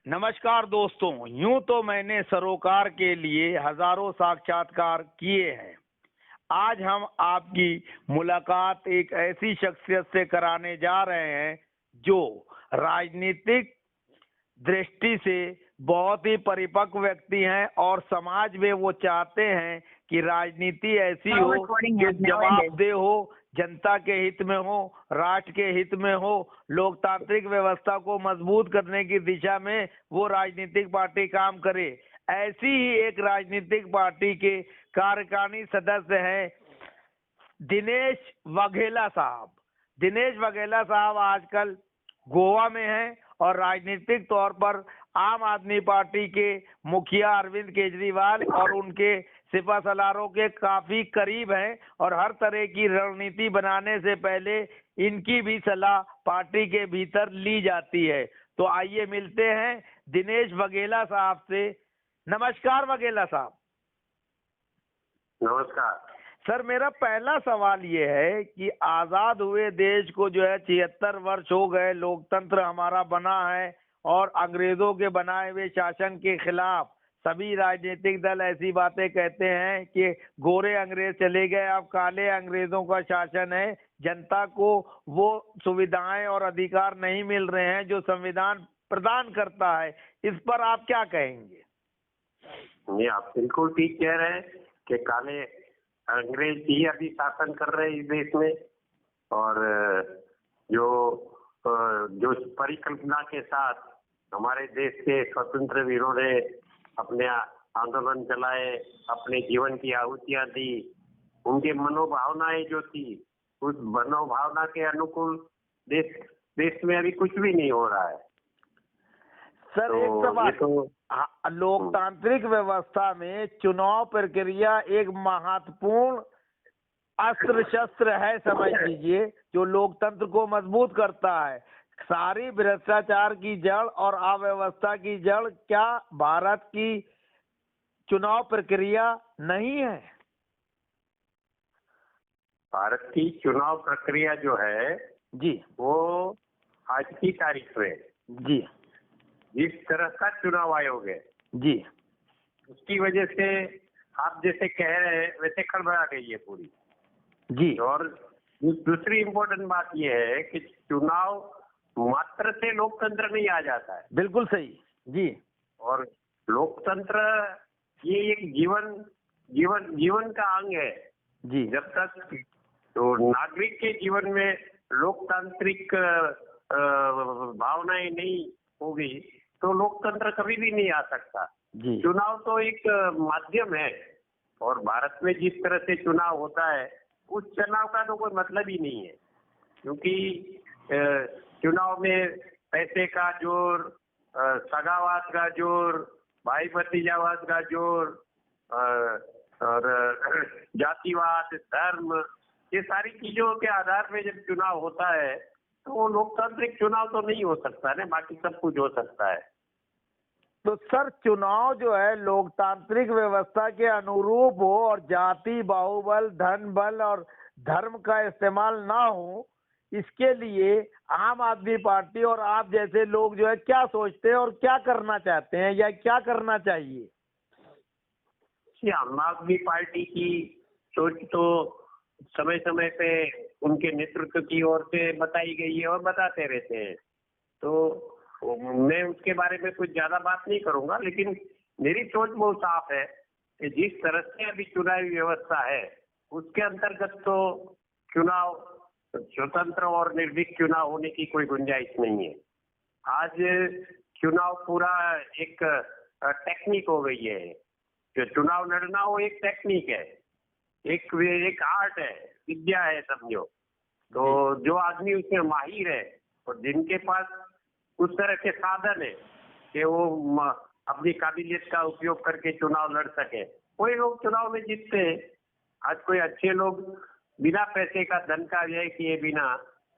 नमस्कार दोस्तों, यूं तो मैंने सरोकार के लिए हजारों साक्षात्कार किए हैं। आज हम आपकी मुलाकात एक ऐसी शख्सियत से कराने जा रहे हैं जो राजनीतिक दृष्टि से बहुत ही परिपक्व व्यक्ति हैं और समाज में वो चाहते हैं कि राजनीति ऐसी हो जो जवाबदेह हो, जनता के हित में हो, राष्ट्र के हित में हो, लोकतांत्रिक व्यवस्था को मजबूत करने की दिशा में वो राजनीतिक पार्टी काम करे। ऐसी ही एक राजनीतिक पार्टी के कार्यकारिणी सदस्य हैं दिनेश वाघेला साहब। दिनेश वाघेला साहब आजकल गोवा में हैं और राजनीतिक तौर पर आम आदमी पार्टी के मुखिया अरविंद केजरीवाल और उनके सिपा सलारों के काफी करीब हैं और हर तरह की रणनीति बनाने से पहले इनकी भी सलाह पार्टी के भीतर ली जाती है। तो आइए मिलते हैं दिनेश वाघेला साहब से। नमस्कार वाघेला साहब। नमस्कार सर, मेरा पहला सवाल ये है कि आजाद हुए देश को जो है 76 वर्ष हो गए, लोकतंत्र हमारा बना है और अंग्रेजों के बनाए हुए शासन के खिलाफ सभी राजनीतिक दल ऐसी बातें कहते हैं कि गोरे अंग्रेज चले गए, अब काले अंग्रेजों का शासन है, जनता को वो सुविधाएं और अधिकार नहीं मिल रहे हैं जो संविधान प्रदान करता है। इस पर आप क्या कहेंगे? ये आप बिल्कुल ठीक कह रहे हैं कि काले अंग्रेज ही अभी शासन कर रहे हैं इस देश में। और जो परिकल्पना के साथ हमारे देश के स्वतंत्र वीरों ने अपने आंदोलन चलाए, अपने जीवन की आहुतियां दी, उनके मनोभावनाएं जो थी उस मनोभावना के अनुकूल देश में अभी कुछ भी नहीं हो रहा है। सर तो एक सवाल, लोकतांत्रिक व्यवस्था में चुनाव प्रक्रिया एक महत्वपूर्ण अस्त्र शस्त्र है, समझ लीजिए, जो लोकतंत्र को मजबूत करता है। सारी भ्रष्टाचार की जड़ और अव्यवस्था की जड़ क्या भारत की चुनाव प्रक्रिया नहीं है? भारत की चुनाव प्रक्रिया जो है जी, वो आज की तारीख में जी, जिस तरह का चुनाव आयोग है जी, उसकी वजह से आप जैसे कह रहे हैं वैसे खड़बड़ा गई है पूरी जी। और दूसरी इम्पोर्टेंट बात यह है कि चुनाव मात्र से लोकतंत्र नहीं आ जाता है। बिल्कुल सही जी। और लोकतंत्र ये एक जीवन का अंग है जी, जब तक तो नागरिक के जीवन में लोकतांत्रिक भावनाएं नहीं होगी तो लोकतंत्र कभी भी नहीं आ सकता जी। चुनाव तो एक माध्यम है और भारत में जिस तरह से चुनाव होता है उस चुनाव का तो कोई मतलब ही नहीं है, क्योंकि चुनाव में पैसे का जोर, सगावाद का जोर, भाई भतीजावाद का जोर और जातिवाद, धर्म, ये सारी चीजों के आधार पे जब चुनाव होता है तो वो लोकतांत्रिक चुनाव तो नहीं हो सकता है, बाकी सब कुछ हो सकता है। तो सर, चुनाव जो है लोकतांत्रिक व्यवस्था के अनुरूप हो और जाति बाहुबल, धन बल और धर्म का इस्तेमाल ना हो, इसके लिए आम आदमी पार्टी और आप जैसे लोग जो है क्या सोचते हैं और क्या करना चाहते हैं या क्या करना चाहिए? आम आदमी पार्टी की सोच तो समय समय पे उनके नेतृत्व की ओर से बताई गई है और बताते रहते हैं, तो मैं उसके बारे में कुछ ज्यादा बात नहीं करूंगा, लेकिन मेरी सोच बहुत साफ है कि जिस तरह से अभी चुनावी व्यवस्था है उसके अंतर्गत तो चुनाव स्वतंत्र और निर्भीक चुनाव होने की कोई गुंजाइश नहीं है। आज चुनाव पूरा एक टेक्निक हो गई है। जो चुनाव लड़ना वो एक टेक्निक है, एक आर्ट है, विद्या है समझो। तो जो आदमी उसमें माहिर है और जिनके पास उस तरह के साधन है कि वो अपनी काबिलियत का उपयोग करके चुनाव लड़ सके, कोई लोग चुनाव में जीतते हैं। आज कोई अच्छे लोग बिना पैसे का, धन का व्यय किए बिना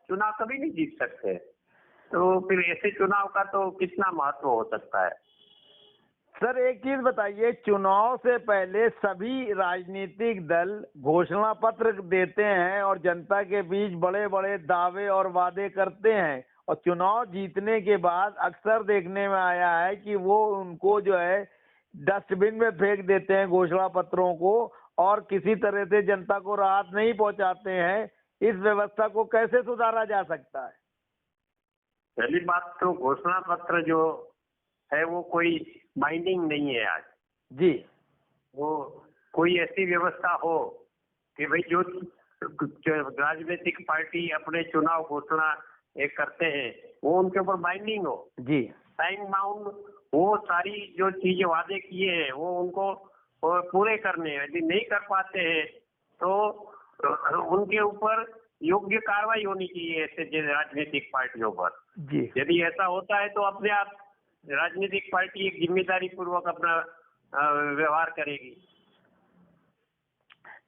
चुनाव कभी नहीं जीत सकते, तो फिर ऐसे चुनाव का तो कितना महत्व हो सकता है। सर एक चीज बताइए, चुनाव से पहले सभी राजनीतिक दल घोषणा पत्र देते हैं और जनता के बीच बड़े बड़े दावे और वादे करते हैं और चुनाव जीतने के बाद अक्सर देखने में आया है कि वो उनको जो है डस्टबिन में फेंक देते हैं घोषणा पत्रों को, और किसी तरह से जनता को राहत नहीं पहुंचाते हैं। इस व्यवस्था को कैसे सुधारा जा सकता है? पहली बात तो घोषणा पत्र जो है वो कोई बाइंडिंग नहीं है आज। जी। वो कोई ऐसी व्यवस्था हो कि भाई जो राजनीतिक पार्टी अपने चुनाव घोषणा एक करते हैं वो उनके ऊपर बाइंडिंग हो। जी। टाइम बाउंड वो सारी जो चीजें वादे किए हैं वो उनको पूरे करने हैं। यदि नहीं कर पाते हैं तो उनके ऊपर योग्य कार्रवाई होनी चाहिए ऐसे राजनीतिक पार्टियों पर। जी। यदि ऐसा होता है तो अपने आप राजनीतिक पार्टी एक जिम्मेदारी पूर्वक अपना व्यवहार करेगी।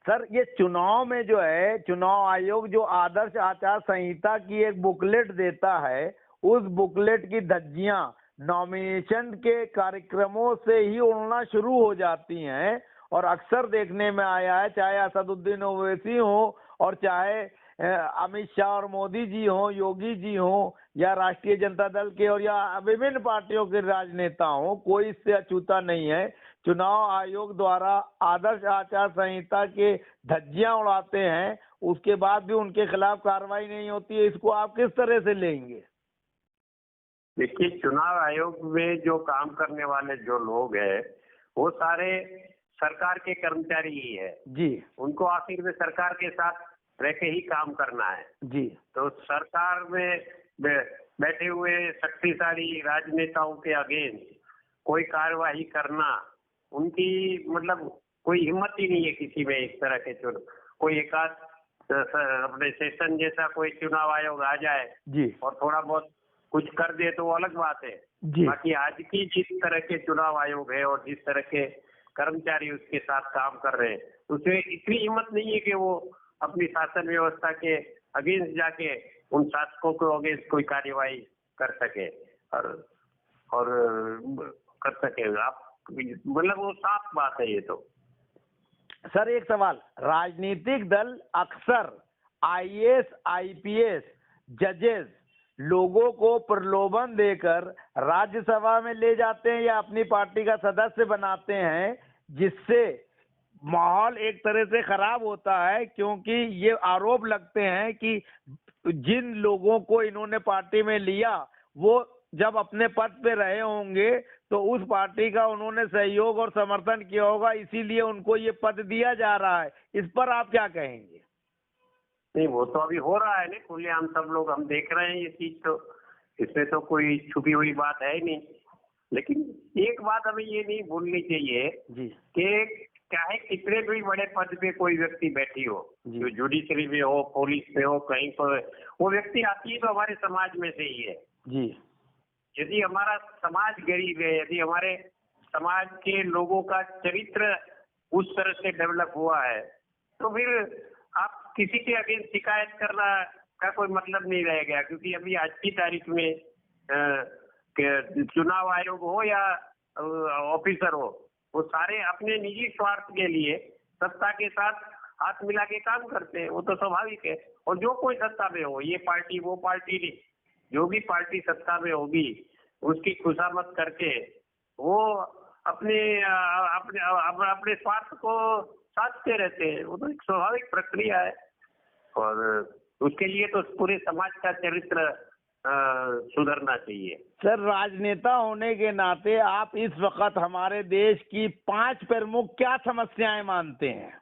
सर, ये चुनाव में जो है चुनाव आयोग जो आदर्श आचार संहिता की एक बुकलेट देता है, उस बुकलेट की धज्जियां नॉमिनेशन के कार्यक्रमों से ही उड़ना शुरू हो जाती हैं। और अक्सर देखने में आया है, चाहे असदुद्दीन ओवैसी हो और चाहे अमित शाह और मोदी जी हो, योगी जी हो, या राष्ट्रीय जनता दल के और या विभिन्न पार्टियों के राजनेता हो, कोई इससे अछूता नहीं है। चुनाव आयोग द्वारा आदर्श आचार संहिता के धज्जियां उड़ाते हैं, उसके बाद भी उनके खिलाफ कार्रवाई नहीं होती है। इसको आप किस तरह से लेंगे? देखिए, चुनाव आयोग में जो काम करने वाले जो लोग हैं वो सारे सरकार के कर्मचारी ही है जी। उनको आखिर में सरकार के साथ रह के ही काम करना है। जी। तो सरकार में बैठे हुए शक्तिशाली राजनेताओं के अगेंस्ट कोई कार्यवाही करना उनकी मतलब कोई हिम्मत ही नहीं है किसी में। इस तरह के कोई एकाध अपने सेशन जैसा कोई चुनाव आयोग आ जाए जी और थोड़ा बहुत कुछ कर दे तो वो अलग बात है। जी। बाकी आज की जिस तरह के चुनाव आयोग है और जिस तरह के कर्मचारी उसके साथ काम कर रहे हैं उसमें इतनी हिम्मत नहीं है कि वो अपनी शासन व्यवस्था के अगेंस्ट जाके उन शासकों के अगेंस्ट कोई कार्यवाही कर सके और कर सके। आप मतलब वो साफ बात है ये तो। सर, एक सवाल, राजनीतिक दल अक्सर आईएएस आईपीएस जजेस लोगों को प्रलोभन देकर राज्यसभा में ले जाते हैं या अपनी पार्टी का सदस्य बनाते हैं, जिससे माहौल एक तरह से खराब होता है, क्योंकि ये आरोप लगते हैं कि जिन लोगों को इन्होंने पार्टी में लिया वो जब अपने पद पे रहे होंगे तो उस पार्टी का उन्होंने सहयोग और समर्थन किया होगा, इसीलिए उनको ये पद दिया जा रहा है। इस पर आप क्या कहेंगे? नहीं, वो तो अभी हो रहा है ना खुलेआम, सब लोग हम देख रहे हैं ये चीज। तो इसमें तो कोई छुपी हुई बात है ही नहीं। लेकिन एक बात हमें ये नहीं भूलनी चाहिए जी कि चाहे कितने भी बड़े पद पे कोई व्यक्ति बैठी हो, जो जुडिशरी में हो, पुलिस में हो, कहीं पर, वो व्यक्ति आती है तो हमारे समाज में से ही है। जी। यदि हमारा समाज गरीब है, यदि हमारे समाज के लोगों का चरित्र उस तरह से डेवलप हुआ है तो फिर आप किसी के अगेंस्ट शिकायत करना का कोई मतलब नहीं रह गया। क्योंकि अभी आज की तारीख में चुनाव आयोग हो या ऑफिसर हो, वो सारे अपने निजी स्वार्थ के लिए सत्ता के साथ हाथ मिला के काम करते हैं। वो तो स्वाभाविक है। और जो कोई सत्ता में हो, ये पार्टी वो पार्टी नहीं, जो भी पार्टी सत्ता में होगी उसकी खुशामद करके वो अपने अपने स्वार्थ को साधते रहते हैं। वो तो एक स्वाभाविक प्रक्रिया है और उसके लिए तो पूरे समाज का चरित्र सुधरना चाहिए। सर, राजनेता होने के नाते आप इस वक्त हमारे देश की 5 प्रमुख क्या समस्याएं मानते हैं?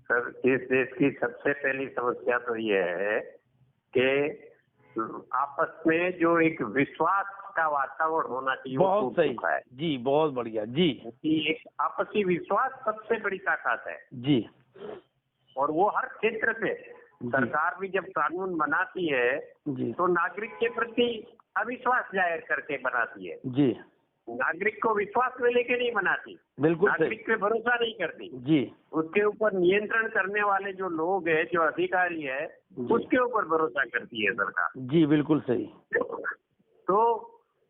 सर, इस देश की सबसे पहली समस्या तो ये है कि आपस में जो एक विश्वास का वातावरण होना चाहिए वो बहुत सही है। जी, बहुत बढ़िया जी। एक आपसी विश्वास सबसे बड़ी ताकत है जी। और वो हर क्षेत्र पे सरकार भी जब कानून बनाती है जी तो नागरिक के प्रति अविश्वास जाहिर करके बनाती है। जी। नागरिक को विश्वास में लेके नहीं बनाती, बिल्कुल नागरिक पे भरोसा नहीं करती जी। उसके ऊपर नियंत्रण करने वाले जो लोग हैं, जो अधिकारी है, उसके ऊपर भरोसा करती है सरकार। जी बिल्कुल सही। तो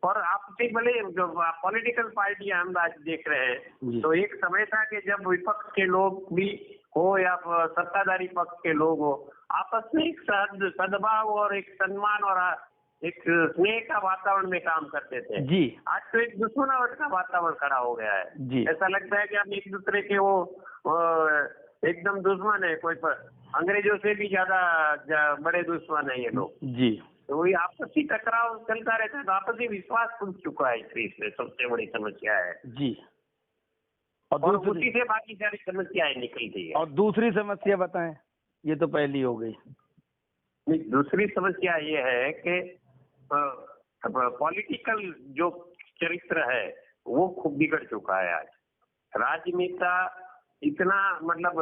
और आपसी भले जो पॉलिटिकल पार्टियां हम आज देख रहे हैं तो एक समय था कि जब विपक्ष के लोग भी हो या सत्ताधारी पक्ष के लोग हो, आपस में एक सद्भाव और एक सम्मान और एक स्नेह का वातावरण में काम करते थे। जी आज तो एक दुश्मनावट का वातावरण खड़ा हो गया है। जी ऐसा लगता है कि हम एक दूसरे के वो एकदम दुश्मन है, अंग्रेजों से भी ज्यादा बड़े दुश्मन है ये लोग। जी तो वही आपसी टकराव चलता रहता है, तो आपसी विश्वास टूट चुका है इस देश में, सबसे बड़ी समस्या है। जी। और उसी से बाकी सारी समस्याएं निकलती है। और दूसरी समस्या बताएं, ये तो पहली हो गई। दूसरी समस्या ये है कि पॉलिटिकल जो चरित्र है वो खूब बिगड़ चुका है आज। राजनेता इतना मतलब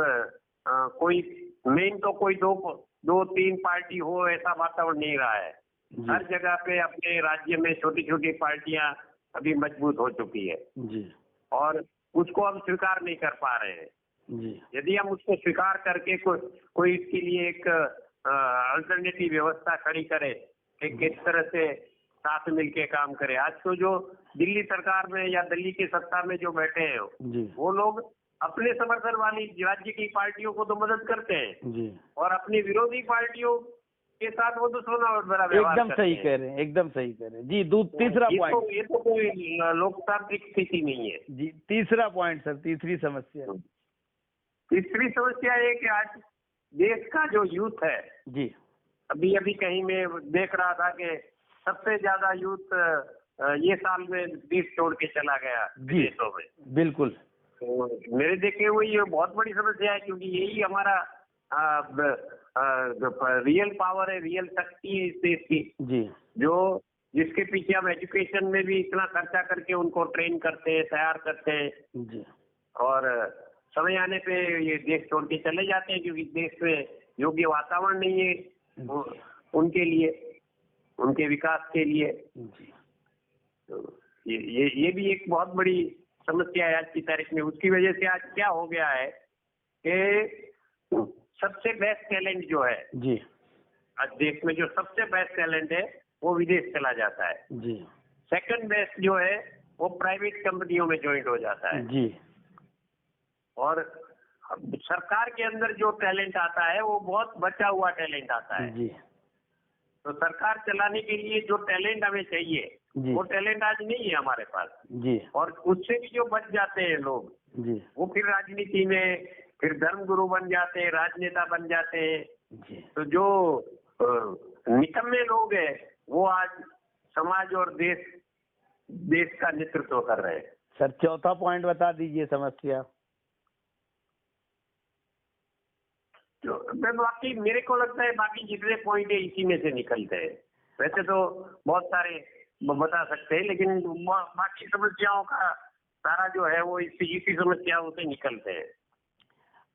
कोई मेन तो कोई दो तीन पार्टी हो ऐसा वातावरण नहीं रहा है। हर जगह पे अपने राज्य में छोटी छोटी पार्टियां अभी मजबूत हो चुकी है जी। और उसको हम स्वीकार नहीं कर पा रहे हैं जी। यदि हम उसको स्वीकार करके कोई इसके लिए एक अल्टरनेटिव व्यवस्था खड़ी करे कि किस तरह से साथ मिलके काम करे। आज तो जो दिल्ली सरकार में या दिल्ली की सत्ता में जो बैठे हैं वो लोग अपने समर्थन वाली राज्य की पार्टियों को तो मदद करते हैं जी। और अपनी विरोधी पार्टियों के साथ वो दुश्मनावट भरा व्यवहार एकदम सही कह रहे हैं, एकदम सही कह रहे हैं जी। तीसरा पॉइंट, ये तो कोई लोकतांत्रिक स्थिति नहीं है जी। तीसरा पॉइंट सर, तीसरी समस्या। तीसरी समस्या ये कि आज देश का जो यूथ है जी, अभी अभी कहीं में देख रहा था कि सबसे ज्यादा यूथ ये साल में देश छोड़ के चला गया विदेशों में। बिल्कुल। तो मेरे देखे हुए ये बहुत बड़ी समस्या है, क्योंकि यही हमारा रियल पावर है, रियल शक्ति है इस देश की जी, जो जिसके पीछे हम एजुकेशन में भी इतना खर्चा करके उनको ट्रेन करते हैं, तैयार करते हैं जी। और समय आने पे ये देश छोड़ के चले जाते हैं, क्योंकि देश में योग्य वातावरण नहीं है उनके लिए, उनके विकास के लिए। तो ये भी एक बहुत बड़ी समस्या है आज की तारीख में। उसकी वजह से आज क्या हो गया है कि सबसे बेस्ट टैलेंट जो है जी, आज देश में जो सबसे बेस्ट टैलेंट है वो विदेश चला जाता है जी। सेकंड बेस्ट जो है वो प्राइवेट कंपनियों में ज्वाइन हो जाता है जी। और सरकार के अंदर जो टैलेंट आता है वो बहुत बचा हुआ टैलेंट आता है जी। तो सरकार चलाने के लिए जो टैलेंट हमें चाहिए वो टैलेंट आज नहीं है हमारे पास जी। और उससे भी जो बच जाते हैं लोग जी, वो फिर राजनीति में फिर धर्मगुरु बन जाते हैं, राजनेता बन जाते हैं जी। तो जो निकम्मे लोग हैं वो आज समाज और देश का नेतृत्व कर रहे हैं। सर चौथा पॉइंट बता दीजिए समस्या। तो बाकी मेरे को लगता है बाकी जितने पॉइंट है इसी में से निकलते हैं। वैसे तो बहुत सारे बता सकते हैं लेकिन बाकी समस्याओं का सारा जो है वो इसी समस्याओं से निकलते हैं।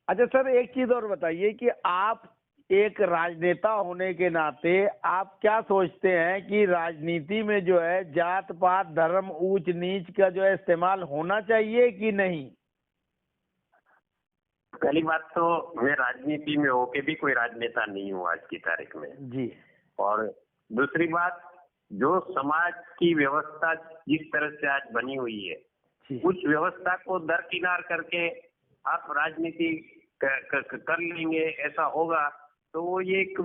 अच्छा सर, एक चीज और बताइए कि आप एक राजनेता होने के नाते आप क्या सोचते हैं कि राजनीति में जो है जात पात धर्म ऊंच नीच का जो है इस्तेमाल होना चाहिए कि नहीं? पहली बात तो मैं राजनीति में होके भी कोई राजनेता नहीं हूँ आज की तारीख में जी। और दूसरी बात जो समाज की व्यवस्था जिस तरह से आज बनी हुई है उस व्यवस्था को दरकिनार करके आप राजनीति कर लेंगे ऐसा होगा तो वो ये एक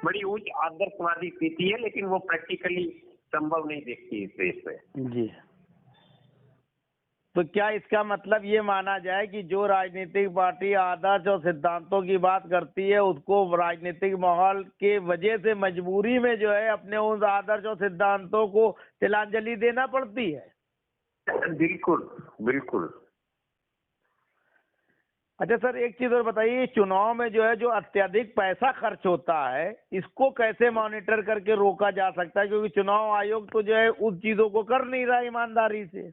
बड़ी उच्च आदर्शवादी स्थिति है लेकिन वो प्रैक्टिकली संभव नहीं दिखती इस देश में। जी। तो क्या इसका मतलब ये माना जाए कि जो राजनीतिक पार्टी आदर्श और सिद्धांतों की बात करती है उसको राजनीतिक माहौल के वजह से मजबूरी में जो है अपने उन आदर्श और सिद्धांतों को तिलांजलि देना पड़ती है? बिल्कुल बिल्कुल। अच्छा सर, एक चीज और बताइए, चुनाव में जो है जो अत्यधिक पैसा खर्च होता है इसको कैसे मॉनिटर करके रोका जा सकता है, क्योंकि चुनाव आयोग तो जो है उस चीजों को कर नहीं रहा ईमानदारी से।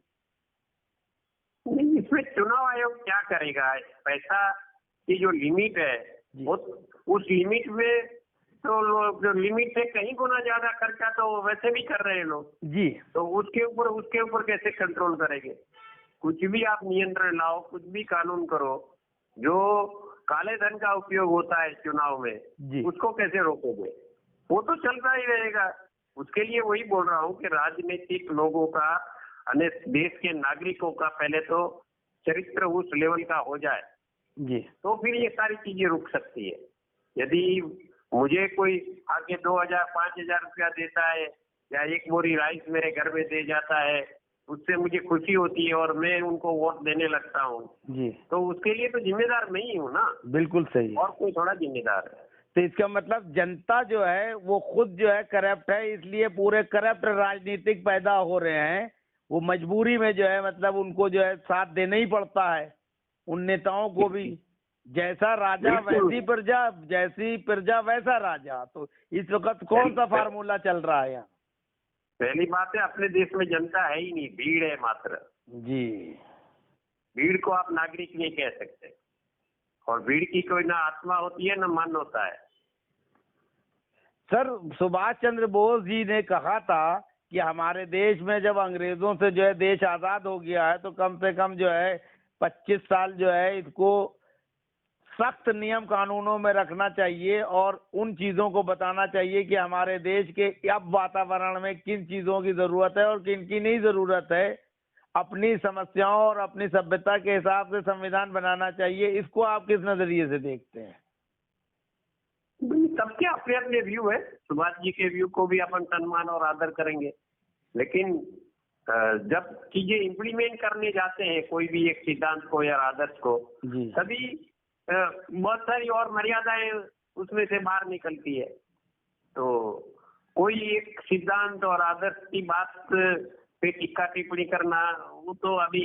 नहीं, इसमें चुनाव आयोग क्या करेगा? पैसा की जो लिमिट है वो उस लिमिट में तो लोग जो लिमिट से कहीं गुना ज्यादा खर्चा तो वैसे भी कर रहे हैं लोग जी। तो उसके ऊपर कैसे कंट्रोल करेंगे? कुछ भी आप नियंत्रण लाओ, कुछ भी कानून करो, जो काले धन का उपयोग होता है चुनाव में उसको कैसे रोकोगे? वो तो चलता ही रहेगा। उसके लिए वही बोल रहा हूँ कि राजनीतिक लोगों का देश के नागरिकों का पहले तो चरित्र उस लेवल का हो जाए जी। तो फिर ये सारी चीजें रुक सकती है। यदि मुझे कोई आके 2000 5000 रुपया देता है या एक बोरी राइस मेरे घर में दे जाता है, उससे मुझे खुशी होती है और मैं उनको वोट देने लगता हूँ, जी, तो उसके लिए तो जिम्मेदार मैं ही हूँ ना, बिल्कुल सही है। और कोई थोड़ा जिम्मेदार है। तो इसका मतलब जनता जो है वो खुद जो है करप्ट है, इसलिए पूरे करप्ट राजनीतिक पैदा हो रहे हैं। वो मजबूरी में जो है मतलब उनको जो है साथ देना ही पड़ता है उन नेताओं को भी। जैसा राजा बिल्कुल। वैसी प्रजा, जैसी प्रजा वैसा राजा। तो इस वक्त कौन सा फार्मूला चल रहा है यहाँ? पहली बात है, अपने देश में जनता है ही नहीं, भीड़ है मात्र। जी, भीड़ को आप नागरिक नहीं कह सकते, और भीड़ की कोई ना आत्मा होती है ना मन होता है। सर सुभाष चंद्र बोस जी ने कहा था कि हमारे देश में जब अंग्रेजों से जो है देश आजाद हो गया है तो कम से कम जो है 25 साल जो है इसको सख्त नियम कानूनों में रखना चाहिए और उन चीजों को बताना चाहिए कि हमारे देश के अब वातावरण में किन चीजों की जरूरत है और किन की नहीं जरूरत है। अपनी समस्याओं और अपनी सभ्यता के हिसाब से संविधान बनाना चाहिए। इसको आप किस नजरिए से देखते हैं? सबके अपने अपने व्यू है। सुभाष जी के व्यू को भी अपन सम्मान और आदर करेंगे, लेकिन जब चीजें इम्प्लीमेंट करने जाते हैं कोई भी एक सिद्धांत को या आदर्श को, जी, तभी बहुत सारी और मर्यादाएं उसमें से बाहर निकलती है। तो कोई एक सिद्धांत और आदर्श की बात पे टिक्का टिप्पणी करना, वो तो अभी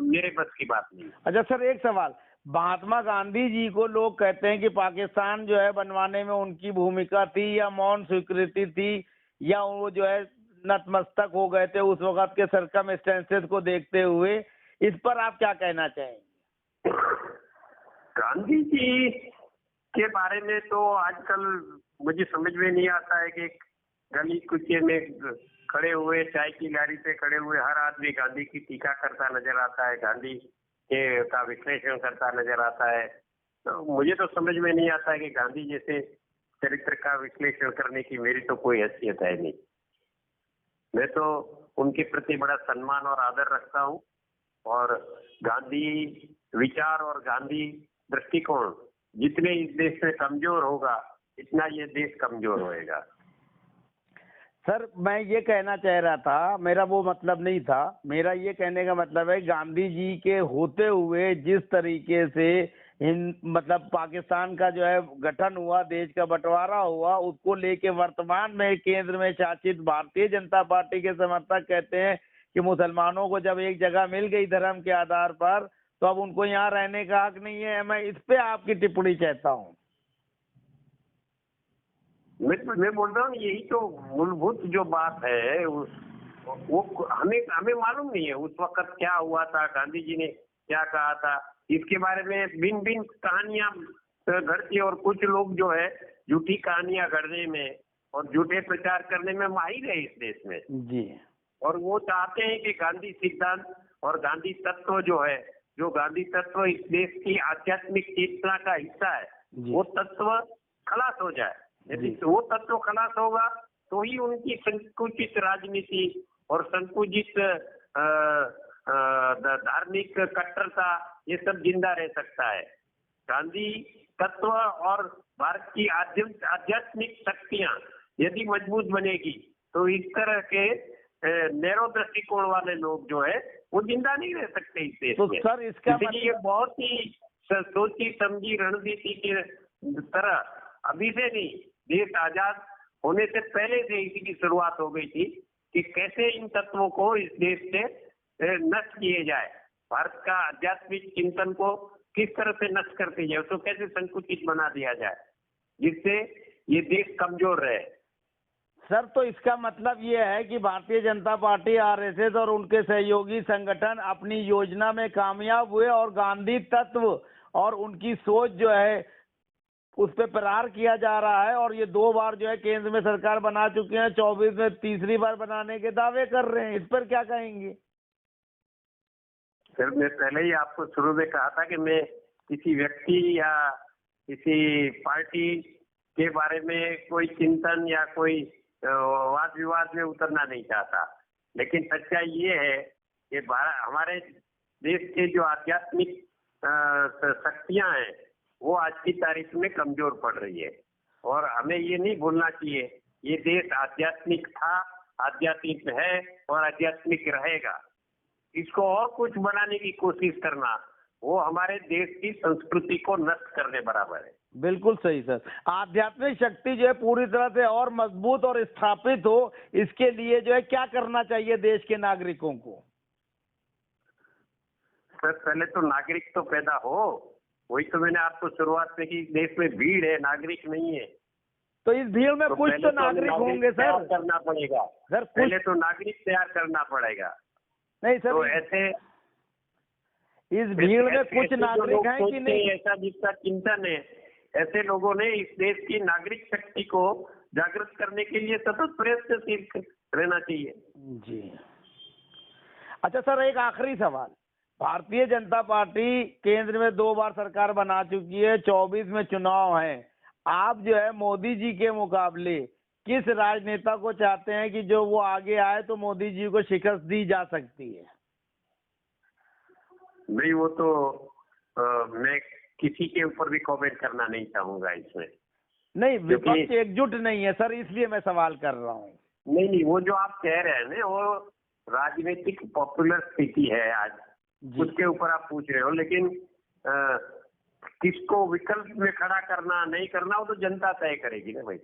मेरे बस की बात नहीं। अच्छा सर, एक सवाल। महात्मा गांधी जी को लोग कहते हैं कि पाकिस्तान जो है बनवाने में उनकी भूमिका थी या मौन स्वीकृति थी या वो जो है नतमस्तक हो गए थे उस वक्त के सर्कमस्टेंसेस को देखते हुए। इस पर आप क्या कहना चाहेंगे? गांधी जी के बारे में तो आजकल मुझे समझ में नहीं आता है कि गली कुचे में खड़े हुए, चाय की लारी पे खड़े हुए हर आदमी गांधी की टीका करता नजर आता है, गांधी के का विश्लेषण करता नजर आता है। तो मुझे तो समझ में नहीं आता है कि गांधी जैसे चरित्र का विश्लेषण करने की मेरी तो कोई हैसियत है नहीं। मैं तो उनके प्रति बड़ा सम्मान और आदर रखता हूँ, और गांधी विचार और गांधी दृष्टिकोण जितने इस देश में कमजोर होगा, इतना ये देश कमजोर होएगा। सर मैं ये कहना चाह रहा था, मेरा वो मतलब नहीं था। मेरा ये कहने का मतलब है गांधी जी के होते हुए जिस तरीके से मतलब पाकिस्तान का जो है गठन हुआ, देश का बंटवारा हुआ, उसको लेके वर्तमान में केंद्र में शासित भारतीय जनता पार्टी के समर्थक कहते हैं कि मुसलमानों को जब एक जगह मिल गई धर्म के आधार पर तो अब उनको यहाँ रहने का हक नहीं है। मैं इस पे आपकी टिप्पणी चाहता हूँ। मैं बोल रहा हूँ यही तो मूलभूत जो बात है, वो हमें मालूम नहीं है उस वक्त क्या हुआ था, गांधी जी ने क्या कहा था। इसके बारे में भिन्न भिन्न कहानियां घड़ती, और कुछ लोग जो है झूठी कहानियां गढ़ने में और झूठे प्रचार करने में माहिर है इस देश में जी। और वो चाहते हैं कि गांधी सिद्धांत और गांधी तत्व जो है, जो गांधी तत्व इस देश की आध्यात्मिक चेतना का हिस्सा है, वो तत्व खलास हो जाए। यदि वो तत्व खलास होगा तो ही उनकी संकुचित राजनीति और संकुचित धार्मिक कट्टरता ये सब जिंदा रह सकता है। गांधी तत्व और भारत की आध्यात्मिक शक्तियां यदि मजबूत बनेगी तो इस तरह के नैरो दृष्टिकोण वाले लोग जो है वो जिंदा नहीं रह सकते इस देश में। सर इसका ये बहुत ही सोची समझी रणनीति के तरह अभी से नहीं, देश आजाद होने से पहले से इसकी शुरुआत हो गई थी कि कैसे इन तत्वों को इस देश से नष्ट किए जाए। भारत का आध्यात्मिक चिंतन को किस तरह से नष्ट करते जाए, उसको कैसे संकुचित बना दिया जाए जिससे ये देश कमजोर रहे। सर तो इसका मतलब ये है कि भारतीय जनता पार्टी, आरएसएस और उनके सहयोगी संगठन अपनी योजना में कामयाब हुए और गांधी तत्व और उनकी सोच जो है उस पे प्रहार किया जा रहा है, और ये 2 बार जो है केंद्र में सरकार बना चुके हैं, 24 में तीसरी बार बनाने के दावे कर रहे हैं। इस पर क्या कहेंगे? सर मैं पहले ही आपको शुरू में कहा था कि मैं किसी व्यक्ति या किसी पार्टी के बारे में कोई चिंतन या कोई वाद विवाद में उतरना नहीं चाहता, लेकिन सच्चाई ये है कि हमारे देश के जो आध्यात्मिक शक्तियां हैं वो आज की तारीख में कमजोर पड़ रही है। और हमें ये नहीं भूलना चाहिए, ये देश आध्यात्मिक था, आध्यात्मिक है और आध्यात्मिक रहेगा। इसको और कुछ बनाने की कोशिश करना, वो हमारे देश की संस्कृति को नष्ट करने बराबर है। बिल्कुल सही सर। आध्यात्मिक शक्ति जो है पूरी तरह से और मजबूत और स्थापित हो, इसके लिए जो है क्या करना चाहिए देश के नागरिकों को? सर पहले तो नागरिक तो पैदा हो, वही तो मैंने आपको शुरुआत में की, देश में भीड़ है, नागरिक नहीं है। तो इस भीड़ में कुछ पहले तो नागरिक होंगे तैयार सर। करना पड़ेगा सर पहले तो नागरिक तैयार करना पड़ेगा। नहीं सर, तो ऐसे इस भीड़ में ऐसे कुछ जो नागरिक लोग हैं कि सोचते नहीं? हैं, ऐसा जिसका चिंतन है, ऐसे लोगों ने इस देश की नागरिक शक्ति को जागृत करने के लिए सतत प्रयत्नशील रहना चाहिए। जी। अच्छा सर, एक आखिरी सवाल। भारतीय जनता पार्टी केंद्र में 2 बार सरकार बना चुकी है, 24 में चुनाव है। आप जो है मोदी जी के मुकाबले किस राजनेता को चाहते हैं कि जो वो आगे आए तो मोदी जी को शिकस्त दी जा सकती है? नहीं, वो तो मैं किसी के ऊपर भी कमेंट करना नहीं चाहूंगा इसमें। नहीं, विपक्ष एकजुट नहीं है सर, इसलिए मैं सवाल कर रहा हूँ। नहीं, वो जो आप कह रहे हैं ना, वो राजनीतिक पॉपुलर स्थिति है आज, उसके ऊपर आप पूछ रहे हो। लेकिन किसको विकल्प में खड़ा करना नहीं करना, वो तो जनता तय करेगी ना भाई।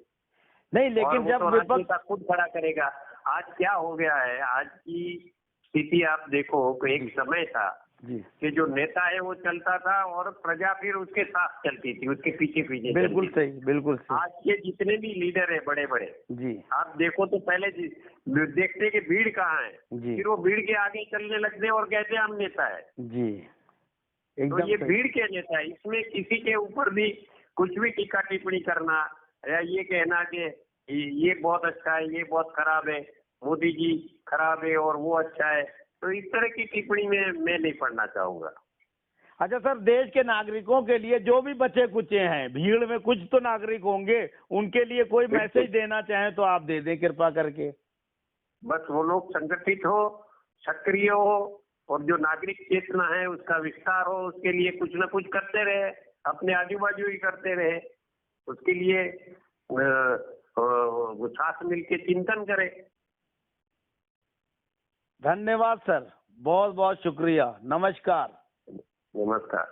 नहीं, लेकिन जब तो विपक्ष राजनेता खुद खड़ा करेगा। आज क्या हो गया है, आज की स्थिति आप देखो कि एक समय था जी, कि जो नेता है वो चलता था और प्रजा फिर उसके साथ चलती थी, उसके पीछे पीछे बिल्कुल चलती थी। सही, बिल्कुल सही। आज के जितने भी लीडर है बड़े बड़े, जी आप देखो तो पहले देखते कि भीड़ कहाँ है, जी फिर वो भीड़ के आगे चलने लगते और कहते हम नेता है। जी, तो एकदम ये सही। भीड़ के नेता है, इसमें किसी के ऊपर भी कुछ भी टीका टिप्पणी करना या ये कहना कि ये बहुत अच्छा है, ये बहुत खराब है, मोदी जी खराब है और वो अच्छा है, तो इस तरह की टिप्पणी में मैं नहीं पढ़ना चाहूंगा। अच्छा सर, देश के नागरिकों के लिए जो भी बचे कुचे हैं, भीड़ में कुछ तो नागरिक होंगे, उनके लिए कोई मैसेज देना चाहें तो आप दे दें कृपा करके। बस वो लोग संगठित हो, सक्रिय हो और जो नागरिक चेतना है उसका विस्तार हो, उसके लिए कुछ न कुछ करते रहे, अपने आजू बाजू ही करते रहे, उसके लिए साथ मिलके चिंतन करें। धन्यवाद सर, बहुत बहुत शुक्रिया, नमस्कार। नमस्कार।